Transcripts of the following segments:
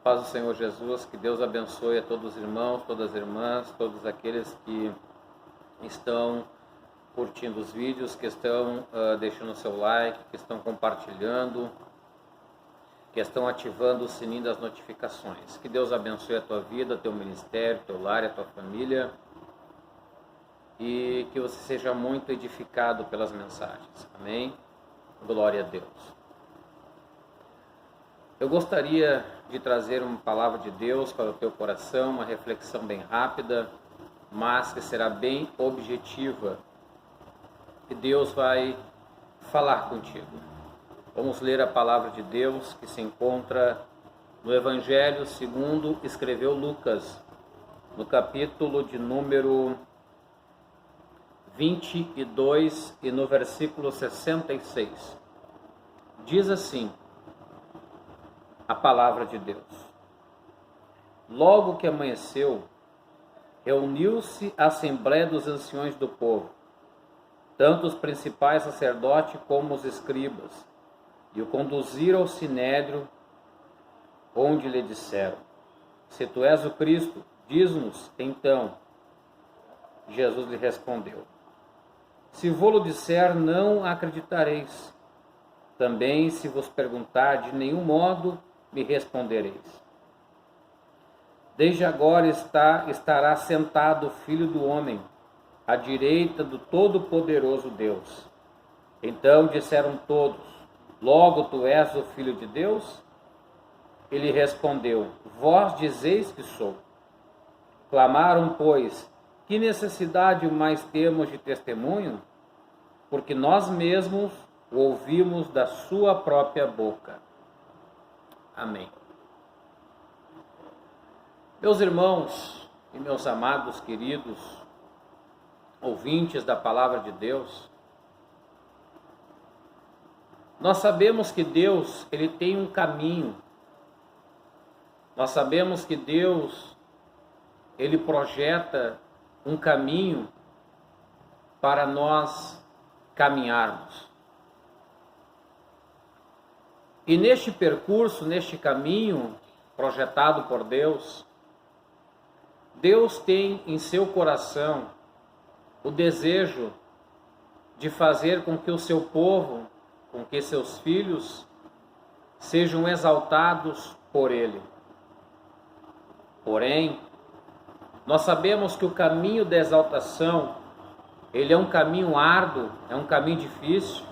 paz do Senhor Jesus, que Deus abençoe a todos os irmãos, todas as irmãs, todos aqueles que estão curtindo os vídeos, que estão deixando o seu like, que estão compartilhando, que estão ativando o sininho das notificações. Que Deus abençoe a tua vida, teu ministério, teu lar e a tua família, e que você seja muito edificado pelas mensagens. Amém? Glória a Deus. Eu gostaria de trazer uma palavra de Deus para o teu coração, uma reflexão bem rápida, mas que será bem objetiva. E Deus vai falar contigo. Vamos ler a palavra de Deus que se encontra no Evangelho segundo escreveu Lucas, no capítulo de número 22 e no versículo 66. Diz assim a palavra de Deus: Logo que amanheceu, reuniu-se a assembléia dos anciões do povo, tanto os principais sacerdotes como os escribas, e o conduziram ao sinédrio, onde lhe disseram: Se tu és o Cristo, diz-nos então. Jesus lhe respondeu: Se vou-lo disser, não acreditareis. Também, se vos perguntar, de nenhum modo me respondereis. Desde agora estará sentado o Filho do Homem, à direita do Todo-Poderoso Deus. Então disseram todos: Logo tu és o Filho de Deus? Ele respondeu: Vós dizeis que sou. Clamaram, pois: Que necessidade mais temos de testemunho? Porque nós mesmos o ouvimos da sua própria boca. Amém. Meus irmãos e meus amados, queridos ouvintes da palavra de Deus, nós sabemos que Deus, Ele tem um caminho. Nós sabemos que Deus, Ele projeta um caminho para nós caminharmos. E neste percurso, neste caminho projetado por Deus, Deus tem em seu coração o desejo de fazer com que o seu povo, com que seus filhos sejam exaltados por Ele. Porém, nós sabemos que o caminho da exaltação, ele é um caminho árduo, é um caminho difícil,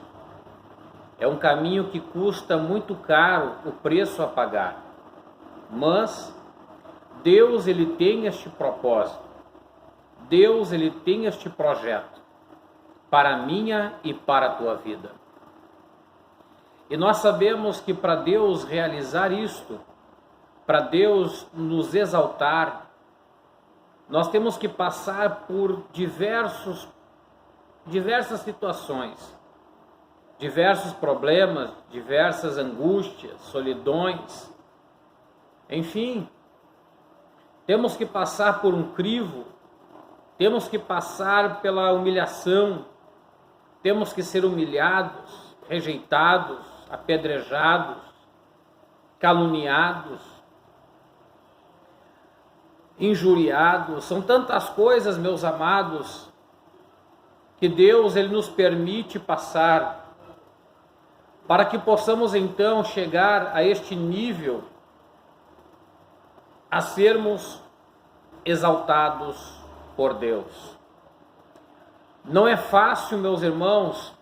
é um caminho que custa muito caro o preço a pagar. Mas Deus, Ele tem este propósito. Deus, Ele tem este projeto para a minha e para a tua vida. E nós sabemos que para Deus realizar isto, para Deus nos exaltar, nós temos que passar por diversas situações, diversos problemas, diversas angústias, solidões, enfim, temos que passar por um crivo, temos que passar pela humilhação, temos que ser humilhados, rejeitados, apedrejados, caluniados, injuriados. São tantas coisas, meus amados, que Deus, Ele nos permite passar, para que possamos então chegar a este nível, a sermos exaltados por Deus. Não é fácil, meus irmãos,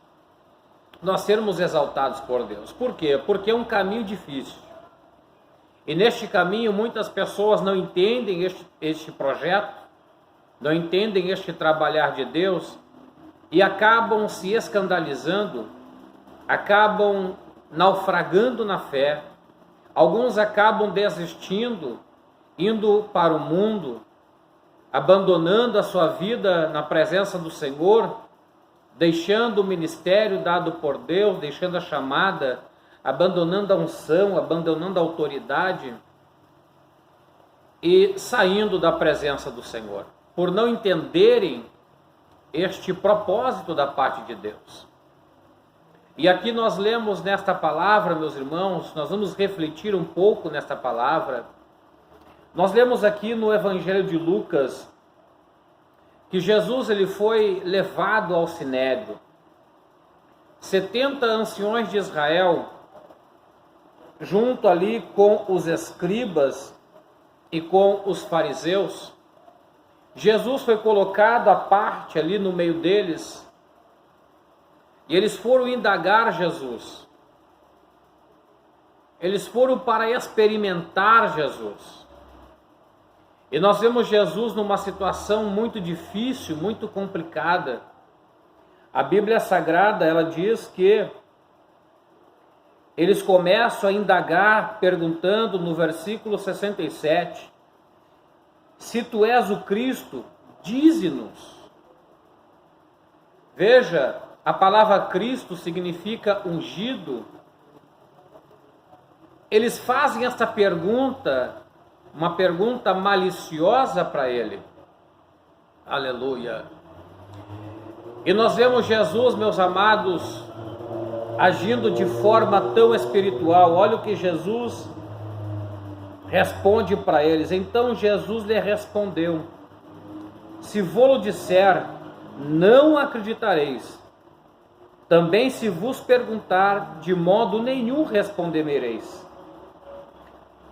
nós sermos exaltados por Deus. Por quê? Porque é um caminho difícil. E neste caminho muitas pessoas não entendem este projeto, não entendem este trabalhar de Deus e acabam se escandalizando, acabam naufragando na fé. Alguns acabam desistindo, indo para o mundo, abandonando a sua vida na presença do Senhor, deixando o ministério dado por Deus, deixando a chamada, abandonando a unção, abandonando a autoridade e saindo da presença do Senhor, por não entenderem este propósito da parte de Deus. E aqui nós lemos nesta palavra, meus irmãos, nós vamos refletir um pouco nesta palavra, Nós lemos aqui no Evangelho de Lucas que Jesus ele foi levado ao Sinédrio. 70 anciões de Israel, junto ali com os escribas e com os fariseus, Jesus foi colocado à parte ali no meio deles, e eles foram indagar Jesus. Eles foram para experimentar Jesus. E nós vemos Jesus numa situação muito difícil, muito complicada. A Bíblia Sagrada, ela diz que eles começam a indagar, perguntando no versículo 67, se tu és o Cristo, dize-nos. Veja, a palavra Cristo significa ungido. Eles fazem esta pergunta, uma pergunta maliciosa para ele. Aleluia. E nós vemos Jesus, meus amados, agindo de forma tão espiritual. Olha o que Jesus responde para eles. Então Jesus lhe respondeu: se vou-lo disser, não acreditareis. Também se vos perguntar, de modo nenhum respondereis.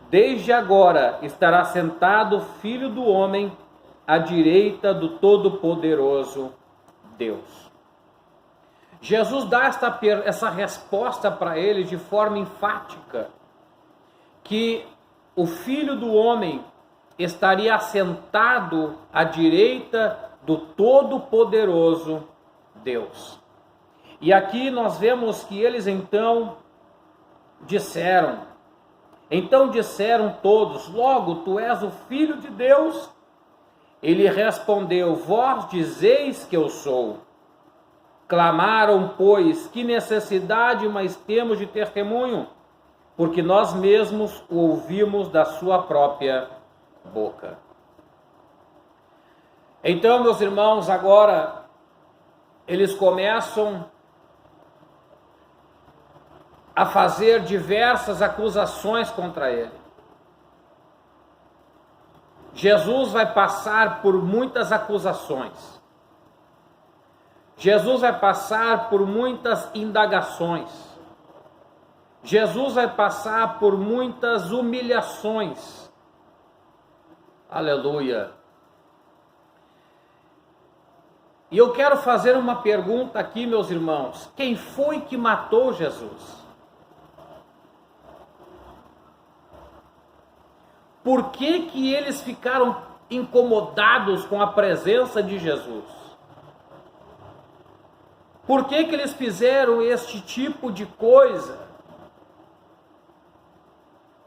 Desde agora estará sentado o Filho do Homem à direita do Todo-Poderoso Deus. Jesus dá essa resposta para ele de forma enfática, que o Filho do Homem estaria assentado à direita do Todo-Poderoso Deus. E aqui nós vemos que eles então disseram todos, logo tu és o Filho de Deus? Ele respondeu, vós dizeis que eu sou. Clamaram, pois, que necessidade mais temos de testemunho? Porque nós mesmos o ouvimos da sua própria boca. Então, meus irmãos, agora eles começam a fazer diversas acusações contra ele. Jesus vai passar por muitas acusações. Jesus vai passar por muitas indagações. Jesus vai passar por muitas humilhações. Aleluia. E eu quero fazer uma pergunta aqui, meus irmãos. Quem foi que matou Jesus? Por que eles ficaram incomodados com a presença de Jesus? Por que eles fizeram este tipo de coisa?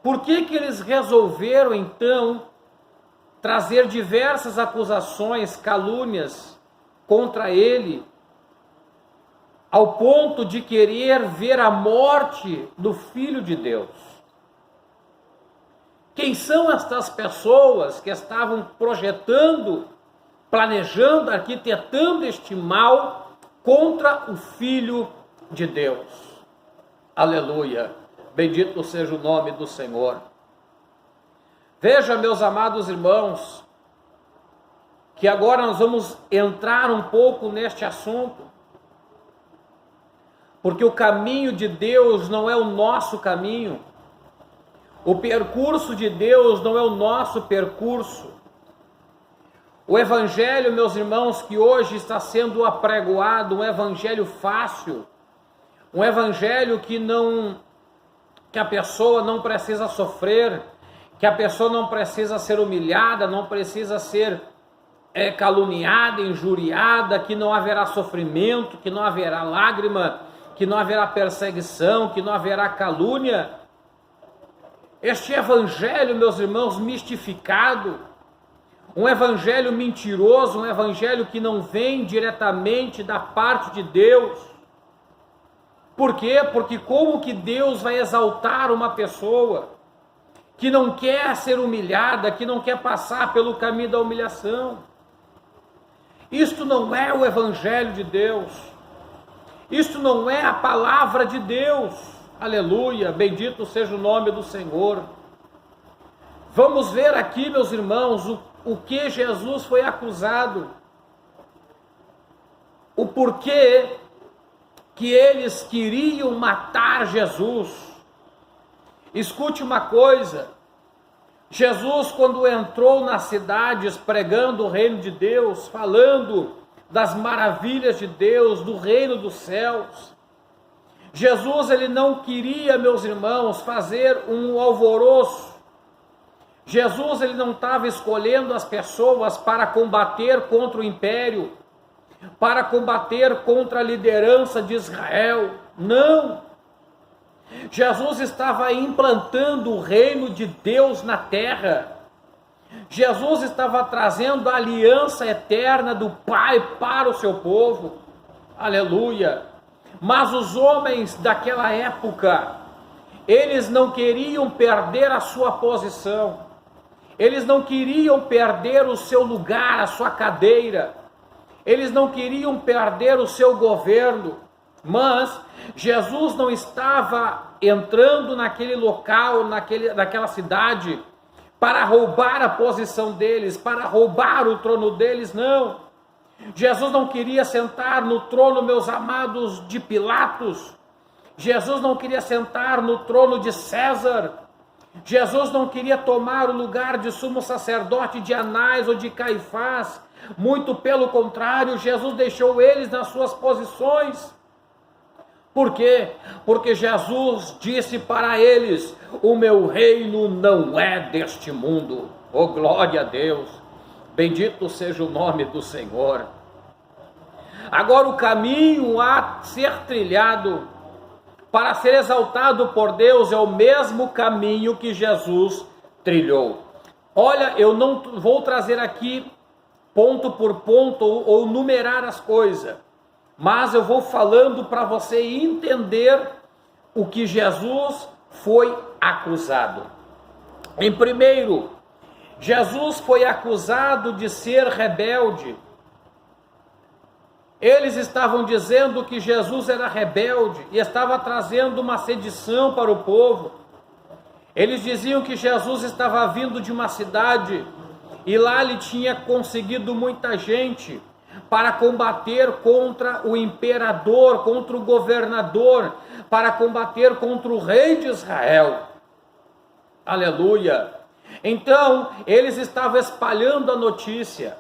Por que eles resolveram, então, trazer diversas acusações, calúnias contra ele, ao ponto de querer ver a morte do Filho de Deus? Quem são estas pessoas que estavam projetando, planejando, arquitetando este mal contra o Filho de Deus? Aleluia! Bendito seja o nome do Senhor. Veja, meus amados irmãos, que agora nós vamos entrar um pouco neste assunto, porque o caminho de Deus não é o nosso caminho. O percurso de Deus não é o nosso percurso. O evangelho, meus irmãos, que hoje está sendo apregoado, um evangelho fácil, um evangelho que a pessoa não precisa sofrer, que a pessoa não precisa ser humilhada, não precisa ser caluniada, injuriada, que não haverá sofrimento, que não haverá lágrima, que não haverá perseguição, que não haverá calúnia. Este evangelho, meus irmãos, mistificado, um evangelho mentiroso, um evangelho que não vem diretamente da parte de Deus. Por quê? Porque como que Deus vai exaltar uma pessoa que não quer ser humilhada, que não quer passar pelo caminho da humilhação? Isto não é o evangelho de Deus. Isto não é a palavra de Deus. Aleluia, bendito seja o nome do Senhor. Vamos ver aqui, meus irmãos, o que Jesus foi acusado, o porquê que eles queriam matar Jesus. Escute uma coisa, Jesus, quando entrou nas cidades pregando o reino de Deus, falando das maravilhas de Deus, do reino dos céus, Jesus, ele não queria, meus irmãos, fazer um alvoroço. Jesus, ele não estava escolhendo as pessoas para combater contra o império, para combater contra a liderança de Israel. Não! Jesus estava implantando o reino de Deus na terra. Jesus estava trazendo a aliança eterna do Pai para o seu povo. Aleluia! Mas os homens daquela época, eles não queriam perder a sua posição. Eles não queriam perder o seu lugar, a sua cadeira. Eles não queriam perder o seu governo. Mas Jesus não estava entrando naquele local, naquela cidade, para roubar a posição deles, para roubar o trono deles, não. Jesus não queria sentar no trono, meus amados, de Pilatos. Jesus não queria sentar no trono de César. Jesus não queria tomar o lugar de sumo sacerdote de Anás ou de Caifás. Muito pelo contrário, Jesus deixou eles nas suas posições. Por quê? Porque Jesus disse para eles: o meu reino não é deste mundo. Oh, glória a Deus! Bendito seja o nome do Senhor. Agora o caminho a ser trilhado para ser exaltado por Deus é o mesmo caminho que Jesus trilhou. Olha, eu não vou trazer aqui ponto por ponto ou numerar as coisas, mas eu vou falando para você entender o que Jesus foi acusado. Em primeiro, Jesus foi acusado de ser rebelde. Eles estavam dizendo que Jesus era rebelde e estava trazendo uma sedição para o povo. Eles diziam que Jesus estava vindo de uma cidade e lá ele tinha conseguido muita gente para combater contra o imperador, contra o governador, para combater contra o rei de Israel. Aleluia! Então, eles estavam espalhando a notícia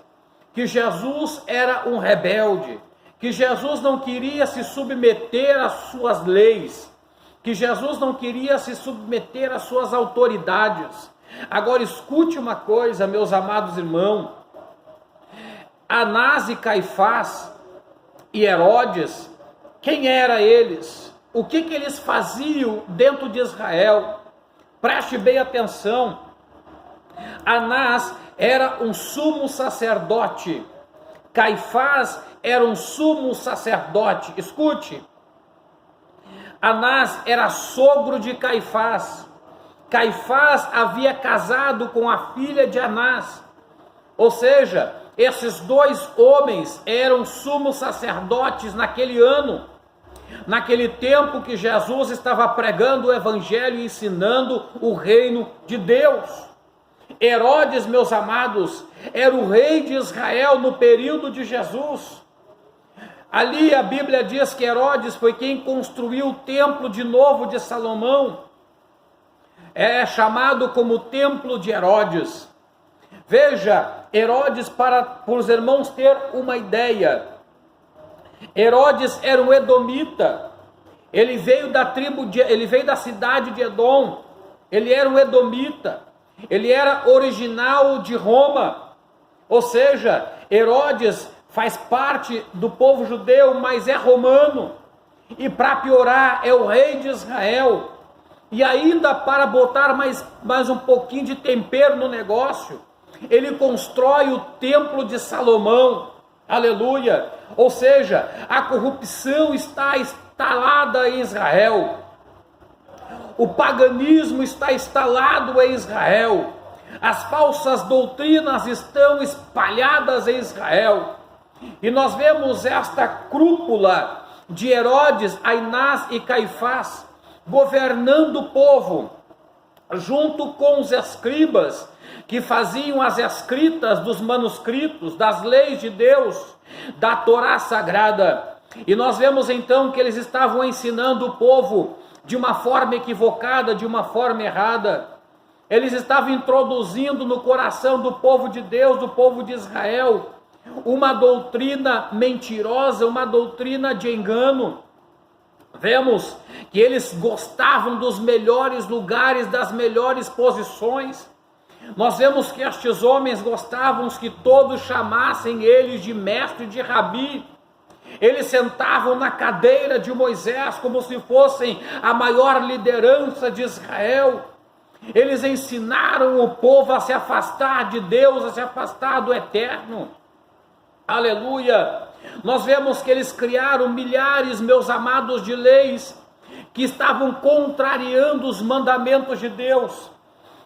que Jesus era um rebelde, que Jesus não queria se submeter às suas leis, que Jesus não queria se submeter às suas autoridades. Agora escute uma coisa, meus amados irmãos, Anás e Caifás e Herodes, quem eram eles? O que eles faziam dentro de Israel? Preste bem atenção. Anás era um sumo sacerdote, Caifás era um sumo sacerdote. Escute, Anás era sogro de Caifás. Caifás havia casado com a filha de Anás. Ou seja, esses dois homens eram sumos sacerdotes naquele ano, naquele tempo que Jesus estava pregando o evangelho e ensinando o reino de Deus. Herodes, meus amados, era o rei de Israel no período de Jesus. Ali a Bíblia diz que Herodes foi quem construiu o templo de novo de Salomão. É chamado como templo de Herodes. Veja, Herodes, para os irmãos ter uma ideia, Herodes era um edomita. Ele veio da cidade de Edom. Ele era um edomita. Ele era original de Roma. Ou seja, Herodes faz parte do povo judeu, mas é romano. E para piorar, é o rei de Israel. E ainda para botar mais um pouquinho de tempero no negócio, ele constrói o templo de Salomão. Aleluia! Ou seja, a corrupção está instalada em Israel. O paganismo está instalado em Israel. As falsas doutrinas estão espalhadas em Israel. E nós vemos esta cúpula de Herodes, Anás e Caifás governando o povo. junto com os escribas, que faziam as escritas dos manuscritos, das leis de Deus, da Torá sagrada. E nós vemos então que eles estavam ensinando o povo de uma forma equivocada, de uma forma errada. Eles estavam introduzindo no coração do povo de Deus, do povo de Israel, uma doutrina mentirosa, uma doutrina de engano. Vemos que eles gostavam dos melhores lugares, das melhores posições. Nós vemos que estes homens gostavam que todos chamassem eles de mestre, de rabi. Eles sentavam na cadeira de Moisés como se fossem a maior liderança de Israel. Eles ensinaram o povo a se afastar de Deus, a se afastar do eterno. Aleluia! Nós vemos que eles criaram milhares, meus amados, de leis que estavam contrariando os mandamentos de Deus,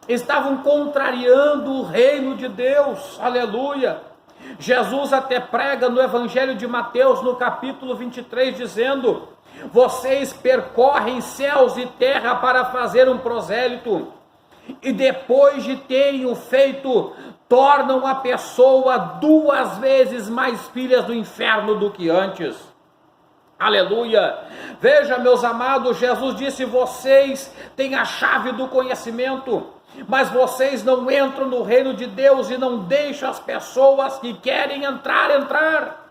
estavam contrariando o reino de Deus. Aleluia! Jesus até prega no Evangelho de Mateus, no capítulo 23, dizendo: vocês percorrem céus e terra para fazer um prosélito, e depois de terem o feito, tornam a pessoa 2 vezes mais filhas do inferno do que antes. Aleluia! Veja, meus amados, Jesus disse: vocês têm a chave do conhecimento, mas vocês não entram no reino de Deus e não deixam as pessoas que querem entrar.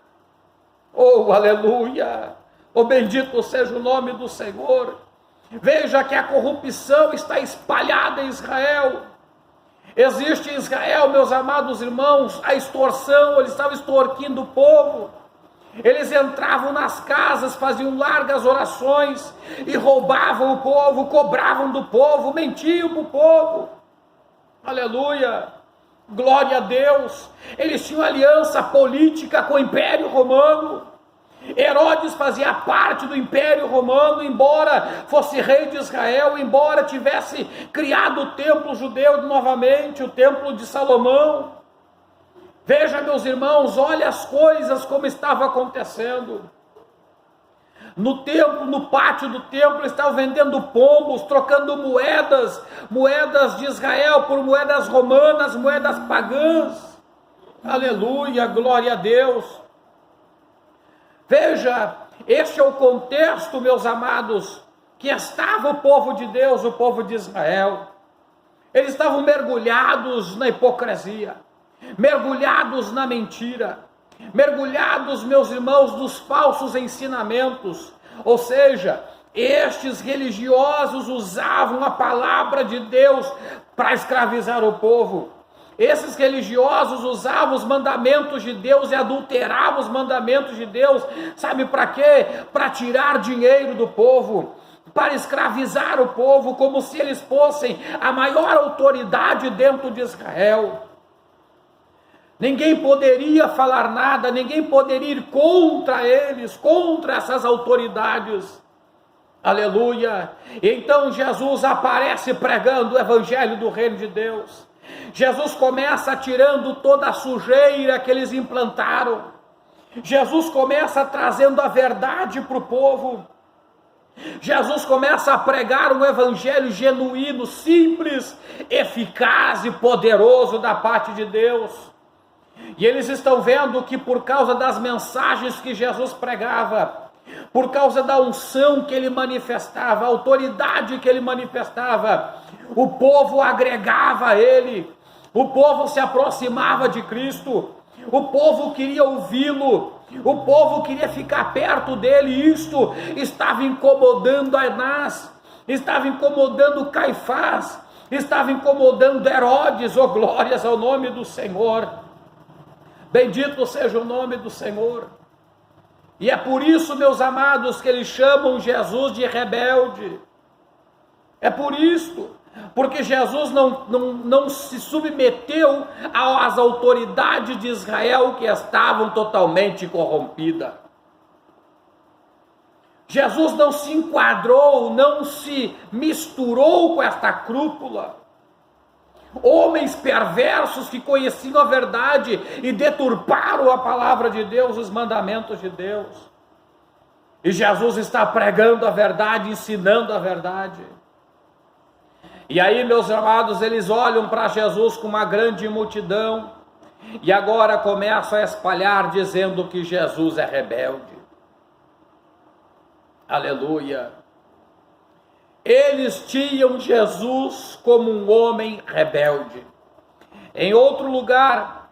Oh, aleluia! Oh, bendito seja o nome do Senhor. Veja que a corrupção está espalhada em Israel. Existe em Israel, meus amados irmãos, a extorsão. Eles estavam extorquindo o povo. Eles entravam nas casas, faziam largas orações e roubavam o povo, cobravam do povo, mentiam para o povo. Aleluia! Glória a Deus! Eles tinham aliança política com o Império Romano. Herodes fazia parte do Império Romano, embora fosse rei de Israel, embora tivesse criado o templo judeu novamente, o templo de Salomão. Veja, meus irmãos, olha as coisas como estavam acontecendo. No templo, no pátio do templo, estavam vendendo pombos, trocando moedas de Israel por moedas romanas, moedas pagãs. Aleluia, glória a Deus. Veja, este é o contexto, meus amados, que estava o povo de Deus, o povo de Israel. Eles estavam mergulhados na hipocrisia, mergulhados na mentira, mergulhados, meus irmãos, nos falsos ensinamentos. Ou seja, estes religiosos usavam a palavra de Deus para escravizar o povo. Esses religiosos usavam os mandamentos de Deus e adulteravam os mandamentos de Deus. Sabe para quê? Para tirar dinheiro do povo, para escravizar o povo, como se eles fossem a maior autoridade dentro de Israel. Ninguém poderia falar nada, ninguém poderia ir contra eles, contra essas autoridades. Aleluia! Então Jesus aparece pregando o evangelho do reino de Deus. Jesus começa tirando toda a sujeira que eles implantaram. Jesus começa trazendo a verdade para o povo. Jesus começa a pregar um evangelho genuíno, simples, eficaz e poderoso da parte de Deus. E eles estão vendo que por causa das mensagens que Jesus pregava, por causa da unção que ele manifestava, a autoridade que ele manifestava, o povo agregava a ele, o povo se aproximava de Cristo, o povo queria ouvi-lo, o povo queria ficar perto dele. Isto estava incomodando Anás, estava incomodando Caifás, estava incomodando Herodes. Oh, glórias ao nome do Senhor, bendito seja o nome do Senhor. E é por isso, meus amados, que eles chamam Jesus de rebelde. É por isso, porque Jesus não se submeteu às autoridades de Israel que estavam totalmente corrompidas. Jesus não se enquadrou, não se misturou com esta cúpula. Homens perversos que conheciam a verdade e deturparam a palavra de Deus, os mandamentos de Deus. E Jesus está pregando a verdade, ensinando a verdade. E aí, meus amados, eles olham para Jesus com uma grande multidão e agora começam a espalhar dizendo que Jesus é rebelde. Aleluia! Eles tinham Jesus como um homem rebelde. Em outro lugar,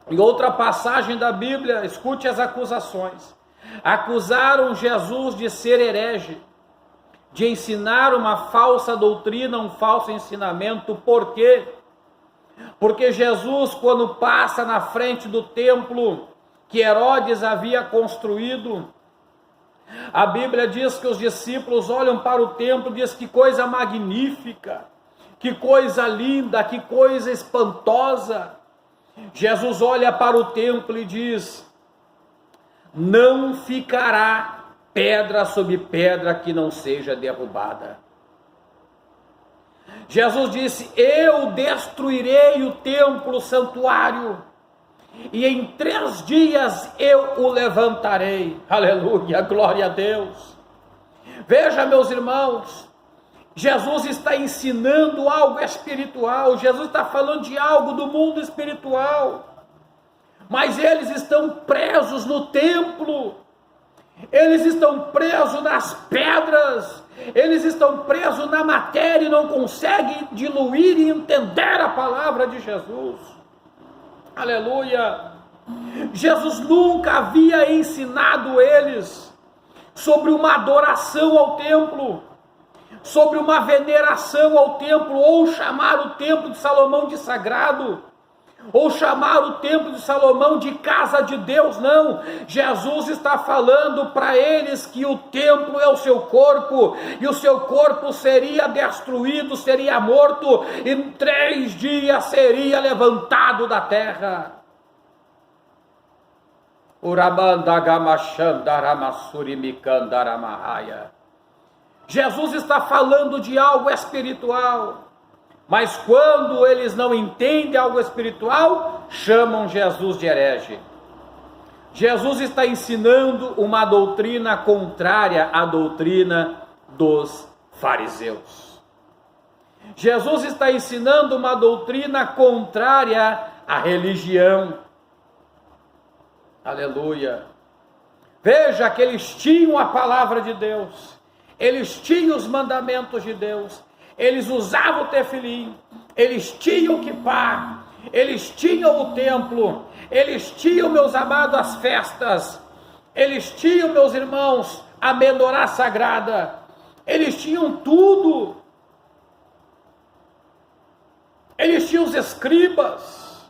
em outra passagem da Bíblia, escute as acusações. Acusaram Jesus de ser herege, de ensinar uma falsa doutrina, um falso ensinamento. Por quê? Porque Jesus, quando passa na frente do templo que Herodes havia construído, a Bíblia diz que os discípulos olham para o templo e diz que coisa magnífica, que coisa linda, que coisa espantosa. Jesus olha para o templo e diz: não ficará pedra sobre pedra que não seja derrubada. Jesus disse: eu destruirei o templo, o santuário, e em 3 dias eu o levantarei. Aleluia, glória a Deus. Veja, meus irmãos, Jesus está ensinando algo espiritual, Jesus está falando de algo do mundo espiritual, mas eles estão presos no templo, eles estão presos nas pedras, eles estão presos na matéria e não conseguem diluir e entender a palavra de Jesus. Aleluia! Jesus nunca havia ensinado eles sobre uma adoração ao templo, sobre uma veneração ao templo, ou chamar o templo de Salomão de sagrado, ou chamar o templo de Salomão de casa de Deus. Não, Jesus está falando para eles que o templo é o seu corpo, e o seu corpo seria destruído, seria morto, e em 3 dias seria levantado da terra. Jesus está falando de algo espiritual, mas quando eles não entendem algo espiritual, chamam Jesus de herege. Jesus está ensinando uma doutrina contrária à doutrina dos fariseus. Jesus está ensinando uma doutrina contrária à religião. Aleluia! Veja que eles tinham a palavra de Deus, eles tinham os mandamentos de Deus, eles usavam o tefilim, eles tinham o quipá, eles tinham o templo, eles tinham, meus amados, as festas, eles tinham, meus irmãos, a menorá sagrada, eles tinham tudo, eles tinham os escribas,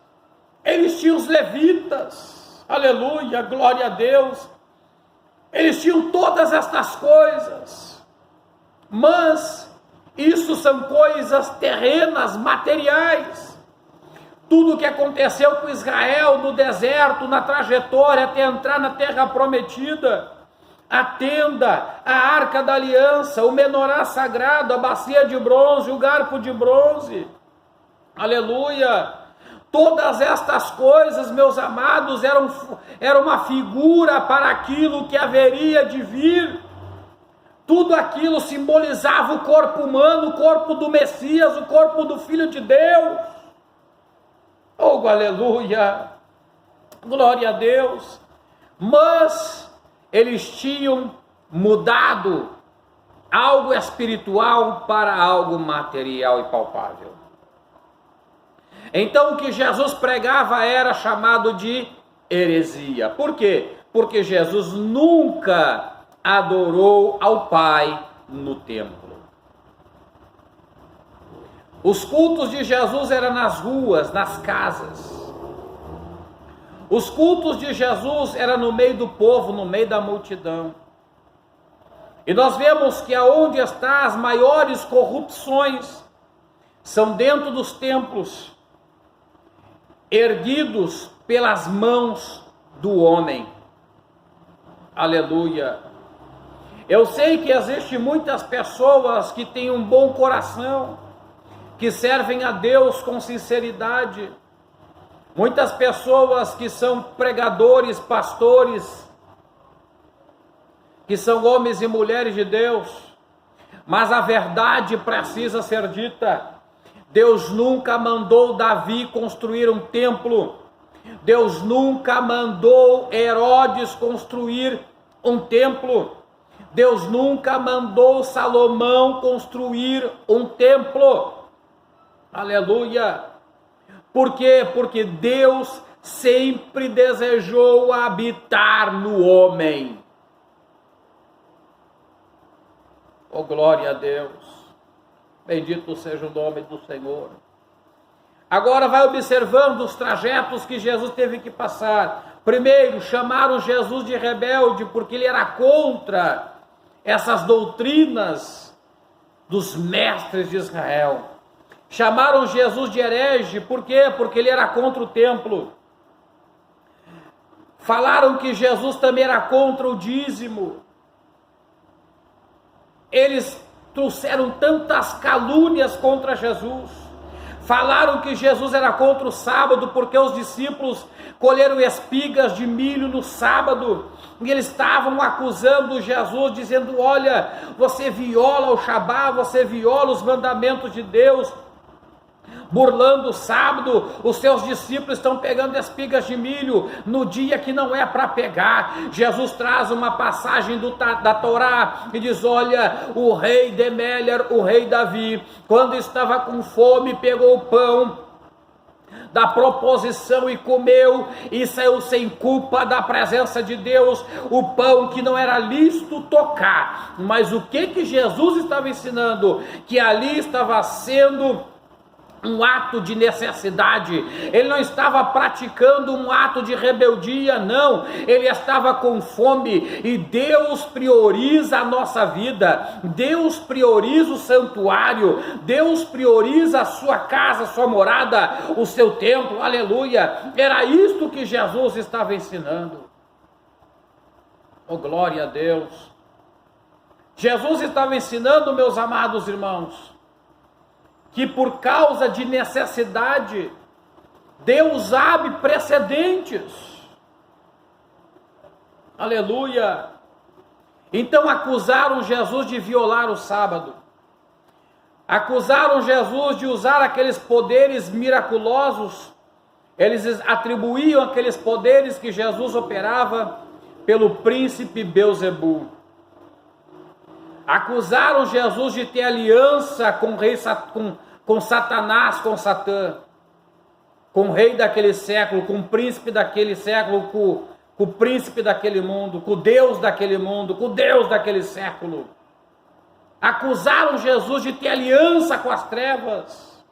eles tinham os levitas, aleluia, glória a Deus, eles tinham todas estas coisas, mas isso são coisas terrenas, materiais. Tudo o que aconteceu com Israel no deserto, na trajetória até entrar na terra prometida, a tenda, a arca da aliança, o menorá sagrado, a bacia de bronze, o garfo de bronze, aleluia. Todas estas coisas, meus amados, eram uma figura para aquilo que haveria de vir. Tudo aquilo simbolizava o corpo humano, o corpo do Messias, o corpo do Filho de Deus. Oh, aleluia! Glória a Deus! Mas eles tinham mudado algo espiritual para algo material e palpável. Então o que Jesus pregava era chamado de heresia. Por quê? Porque Jesus nunca adorou ao Pai no templo. Os cultos de Jesus eram nas ruas, nas casas. Os cultos de Jesus eram no meio do povo, no meio da multidão. E nós vemos que aonde estão as maiores corrupções são dentro dos templos, erguidos pelas mãos do homem. Aleluia! Eu sei que existem muitas pessoas que têm um bom coração, que servem a Deus com sinceridade. Muitas pessoas que são pregadores, pastores, que são homens e mulheres de Deus, mas a verdade precisa ser dita. Deus nunca mandou Davi construir um templo. Deus nunca mandou Herodes construir um templo. Deus nunca mandou Salomão construir um templo. Aleluia! Por quê? Porque Deus sempre desejou habitar no homem. Oh, glória a Deus! Bendito seja o nome do Senhor. Agora vai observando os trajetos que Jesus teve que passar. Primeiro, chamaram Jesus de rebelde, porque ele era contra essas doutrinas dos mestres de Israel. Chamaram Jesus de herege, por quê? Porque ele era contra o templo. Falaram que Jesus também era contra o dízimo. Eles trouxeram tantas calúnias contra Jesus. Falaram que Jesus era contra o sábado, porque os discípulos colheram espigas de milho no sábado, e eles estavam acusando Jesus, dizendo: olha, você viola o Shabá, você viola os mandamentos de Deus, burlando o sábado. Os seus discípulos estão pegando espigas de milho no dia que não é para pegar. Jesus traz uma passagem da Torá e diz: olha, o rei Deméler, o rei Davi, quando estava com fome, pegou o pão da proposição e comeu, e saiu sem culpa da presença de Deus, o pão que não era lícito tocar. Mas o que Jesus estava ensinando? Que ali estava sendo um ato de necessidade. Ele não estava praticando um ato de rebeldia, não. Ele estava com fome, e Deus prioriza a nossa vida. Deus prioriza o santuário. Deus prioriza a sua casa, a sua morada, o seu templo. Aleluia! Era isto que Jesus estava ensinando. Oh, glória a Deus! Jesus estava ensinando, meus amados irmãos, que por causa de necessidade, Deus abre precedentes. Aleluia! Então acusaram Jesus de violar o sábado. Acusaram Jesus de usar aqueles poderes miraculosos. Eles atribuíam aqueles poderes que Jesus operava pelo príncipe Belzebu. Acusaram Jesus de ter aliança com Satanás, com Satã, com o rei daquele século, com o príncipe daquele século, com o príncipe daquele mundo, com o Deus daquele mundo, com o Deus daquele século. Acusaram Jesus de ter aliança com as trevas.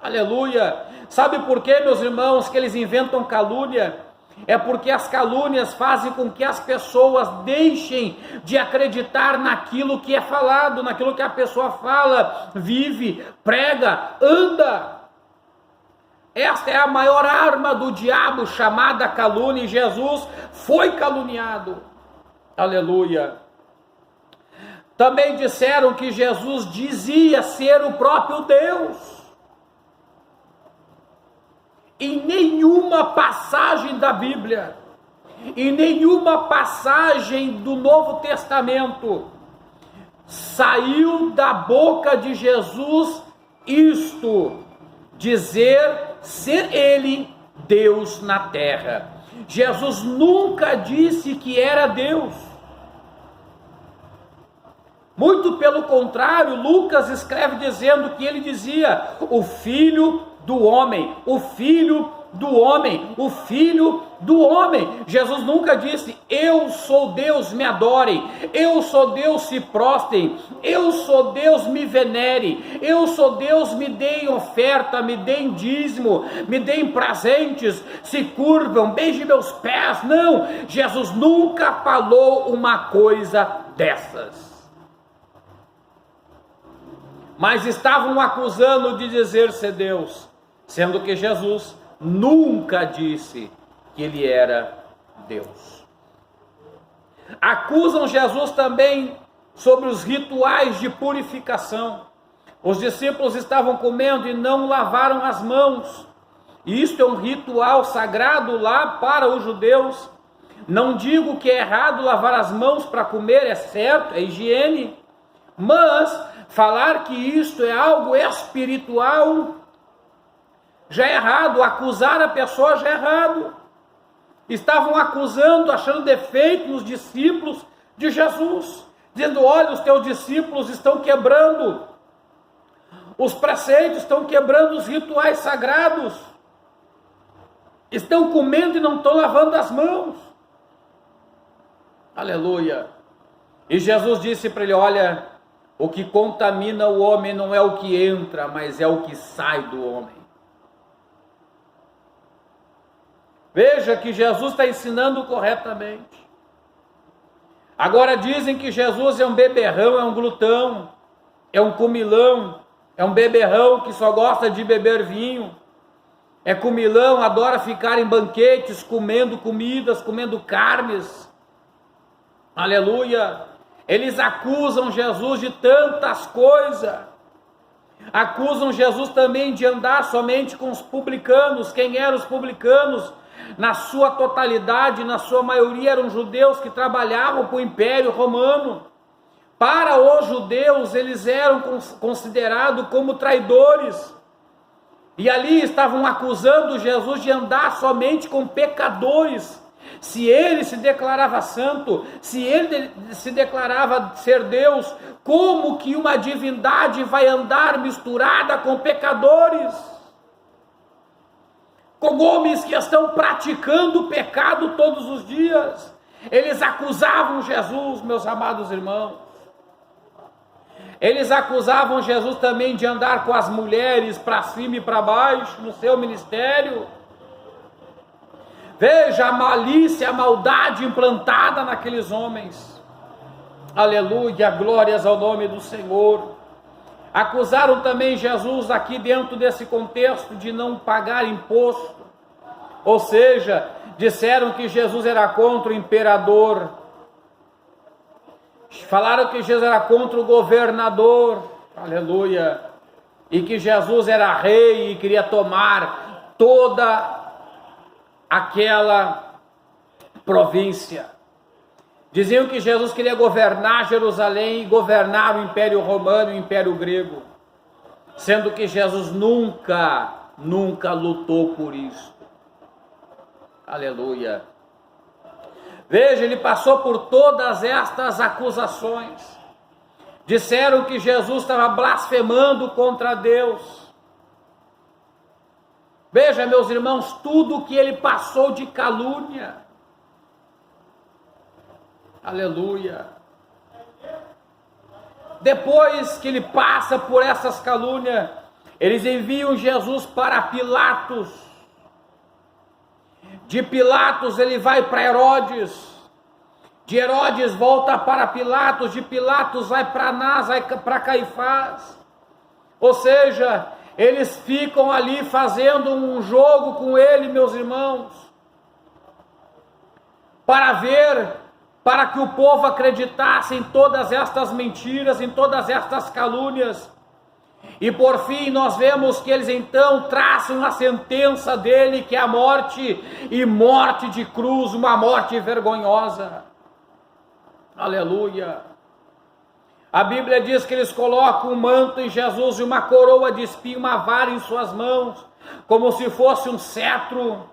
Aleluia! Sabe por quê, meus irmãos, que eles inventam calúnia? É porque as calúnias fazem com que as pessoas deixem de acreditar naquilo que é falado, naquilo que a pessoa fala, vive, prega, anda. Esta é a maior arma do diabo, chamada calúnia, e Jesus foi caluniado. Aleluia! Também disseram que Jesus dizia ser o próprio Deus. Em nenhuma passagem da Bíblia, em nenhuma passagem do Novo Testamento, saiu da boca de Jesus isto, dizer ser ele Deus na terra. Jesus nunca disse que era Deus. Muito pelo contrário, Lucas escreve dizendo que ele dizia: o Filho do homem, o Filho do homem, o Filho do homem. Jesus nunca disse: eu sou Deus, me adorem, eu sou Deus, se prostrem, eu sou Deus, me venerem, eu sou Deus, me deem oferta, me deem dízimo, me deem presentes, se curvam, beijem meus pés. Não, Jesus nunca falou uma coisa dessas. Mas estavam acusando de dizer ser Deus, sendo que Jesus nunca disse que ele era Deus. Acusam Jesus também sobre os rituais de purificação. Os discípulos estavam comendo e não lavaram as mãos. Isto é um ritual sagrado lá para os judeus. Não digo que é errado lavar as mãos para comer, é certo, é higiene. Mas falar que isto é algo espiritual já é errado, acusar a pessoa já é errado. Estavam acusando, achando defeito nos discípulos de Jesus, dizendo: olha, os teus discípulos estão quebrando os preceitos, estão quebrando os rituais sagrados, estão comendo e não estão lavando as mãos. Aleluia. E Jesus disse para ele: olha, o que contamina o homem não é o que entra, mas é o que sai do homem. Veja que Jesus está ensinando corretamente. Agora dizem que Jesus é um beberrão, é um glutão, é um comilão, é um beberrão que só gosta de beber vinho, é comilão, adora ficar em banquetes, comendo comidas, comendo carnes. Aleluia. Eles acusam Jesus de tantas coisas. Acusam Jesus também de andar somente com os publicanos. Quem eram os publicanos? Na sua totalidade, na sua maioria, eram judeus que trabalhavam para o Império Romano. Para os judeus, eles eram considerados como traidores. E ali estavam acusando Jesus de andar somente com pecadores. Se ele se declarava santo, se ele se declarava ser Deus, como que uma divindade vai andar misturada com pecadores? Com homens que estão praticando o pecado todos os dias. Eles acusavam Jesus, meus amados irmãos. Eles acusavam Jesus também de andar com as mulheres para cima e para baixo no seu ministério. Veja a malícia, a maldade implantada naqueles homens. Aleluia, glórias ao nome do Senhor. Acusaram também Jesus aqui dentro desse contexto de não pagar imposto. Ou seja, disseram que Jesus era contra o imperador. Falaram que Jesus era contra o governador. Aleluia. E que Jesus era rei e queria tomar toda aquela província. Diziam que Jesus queria governar Jerusalém e governar o Império Romano e o Império Grego, sendo que Jesus nunca lutou por isso. Aleluia. Veja, ele passou por todas estas acusações. Disseram que Jesus estava blasfemando contra Deus. Veja, meus irmãos, tudo que ele passou de calúnia. Aleluia. Depois que ele passa por essas calúnias, eles enviam Jesus para Pilatos. De Pilatos ele vai para Herodes. De Herodes volta para Pilatos. De Pilatos vai para Anás, vai para Caifás. Ou seja, eles ficam ali fazendo um jogo com ele, meus irmãos, para que o povo acreditasse em todas estas mentiras, em todas estas calúnias. E por fim nós vemos que eles então traçam a sentença dele, que é a morte, e morte de cruz, uma morte vergonhosa. Aleluia. A Bíblia diz que eles colocam um manto em Jesus e uma coroa de espinho, uma vara em suas mãos, como se fosse um cetro,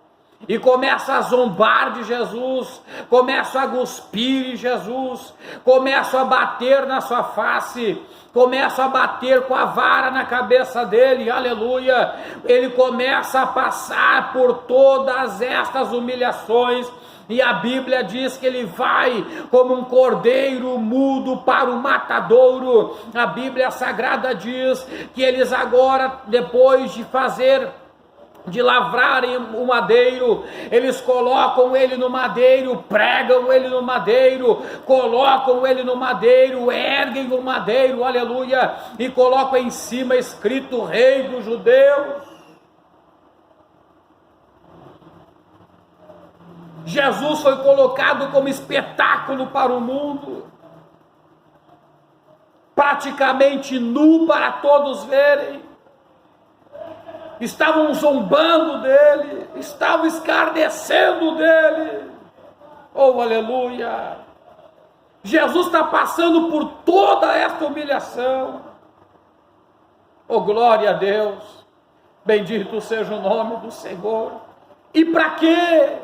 e começa a zombar de Jesus, começa a cuspir em Jesus, começa a bater na sua face, começa a bater com a vara na cabeça dele, aleluia. Ele começa a passar por todas estas humilhações, e a Bíblia diz que ele vai como um cordeiro mudo para o matadouro. A Bíblia Sagrada diz que eles agora, depois de lavrarem o madeiro, eles colocam ele no madeiro, pregam ele no madeiro, colocam ele no madeiro, erguem o madeiro, aleluia, e colocam em cima escrito Rei dos Judeus. Jesus foi colocado como espetáculo para o mundo, praticamente nu para todos verem. Estavam zombando dele, estavam escarnecendo dele. Oh, aleluia! Jesus está passando por toda esta humilhação. Oh, glória a Deus. Bendito seja o nome do Senhor. E para quê?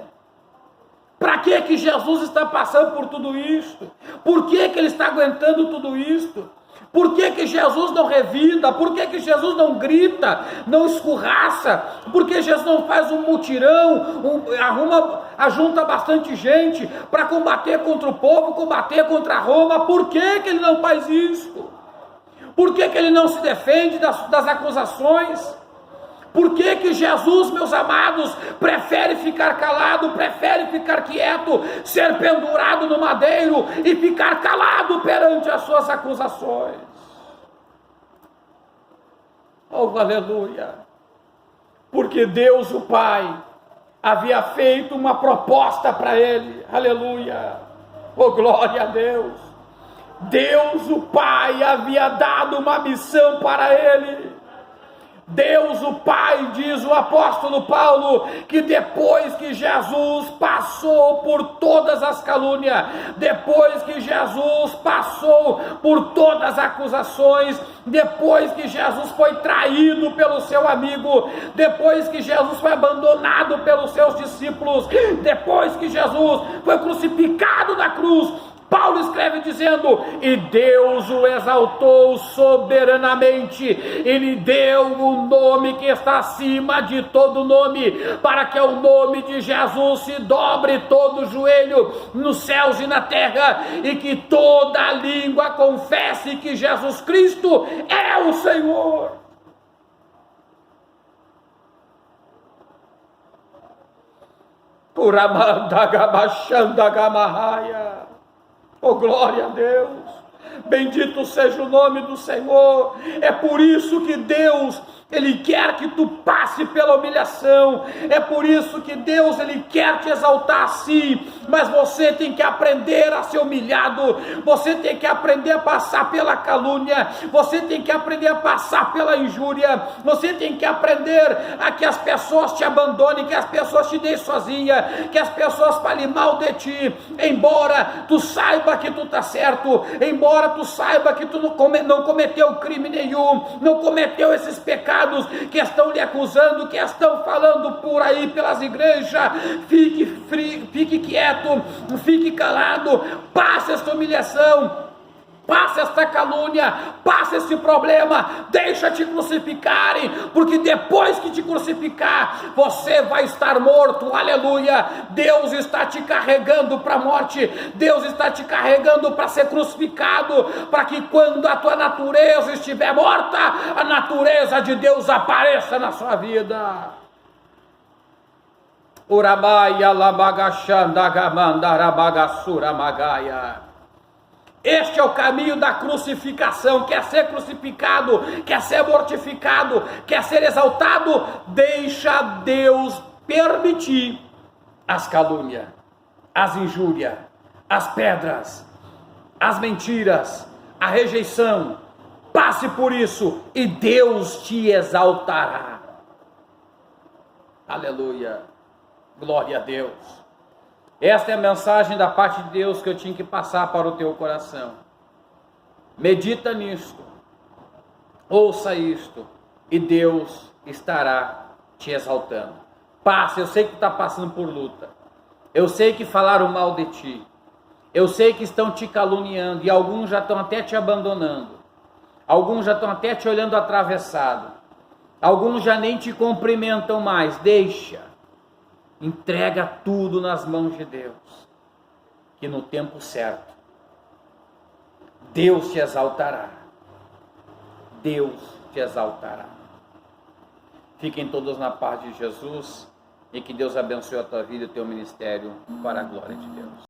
Para que Jesus está passando por tudo isto? Por que ele está aguentando tudo isto? Por que Jesus não revida? Por que Jesus não grita, não escorraça? Por que Jesus não faz um mutirão, ajunta bastante gente para combater contra o povo, combater contra Roma? Por que ele não faz isso? Por que ele não se defende das acusações? Por que Jesus, meus amados, prefere ficar calado, prefere ficar quieto, ser pendurado no madeiro e ficar calado perante as suas acusações? Oh, aleluia! Porque Deus, o Pai, havia feito uma proposta para ele, aleluia! Oh, glória a Deus! Deus, o Pai, havia dado uma missão para ele. Deus, o Pai, diz o apóstolo Paulo, que depois que Jesus passou por todas as calúnias, depois que Jesus passou por todas as acusações, depois que Jesus foi traído pelo seu amigo, depois que Jesus foi abandonado pelos seus discípulos, depois que Jesus foi crucificado na cruz, Paulo escreve dizendo: e Deus o exaltou soberanamente, e lhe deu o nome que está acima de todo nome, para que ao nome de Jesus se dobre todo o joelho nos céus e na terra, e que toda língua confesse que Jesus Cristo é o Senhor. Uramandagabaxandagamahaya. Oh, glória a Deus, bendito seja o nome do Senhor. É por isso que Deus, Ele quer que tu passe pela humilhação, é por isso que Deus, Ele quer te exaltar sim, mas você tem que aprender a ser humilhado, você tem que aprender a passar pela calúnia, você tem que aprender a passar pela injúria, você tem que aprender a que as pessoas te abandonem, que as pessoas te deixem sozinha, que as pessoas falem mal de ti, embora tu saiba que tu está certo, embora tu saiba que tu não cometeu crime nenhum, não cometeu esses pecados que estão lhe acusando, que estão falando por aí pelas igrejas. Fique quieto, fique calado, passe esta humilhação, passa esta calúnia, passa esse problema, deixa te crucificarem, porque depois que te crucificar, você vai estar morto, aleluia. Deus está te carregando para a morte, Deus está te carregando para ser crucificado, para que quando a tua natureza estiver morta, a natureza de Deus apareça na sua vida. Uramaia labagachandagamandarabagassura magaia. Este é o caminho da crucificação. Quer ser crucificado, quer ser mortificado, quer ser exaltado, deixa Deus permitir as calúnias, as injúrias, as pedras, as mentiras, a rejeição. Passe por isso e Deus te exaltará. Aleluia, glória a Deus. Esta é a mensagem da parte de Deus que eu tinha que passar para o teu coração. Medita nisto, ouça isto, e Deus estará te exaltando. Passe, eu sei que tu está passando por luta, eu sei que falaram mal de ti, eu sei que estão te caluniando, e alguns já estão até te abandonando, alguns já estão até te olhando atravessado, alguns já nem te cumprimentam mais. Deixa. Entrega tudo nas mãos de Deus, que no tempo certo, Deus te exaltará. Deus te exaltará. Fiquem todos na paz de Jesus, e que Deus abençoe a tua vida e o teu ministério, para a glória de Deus.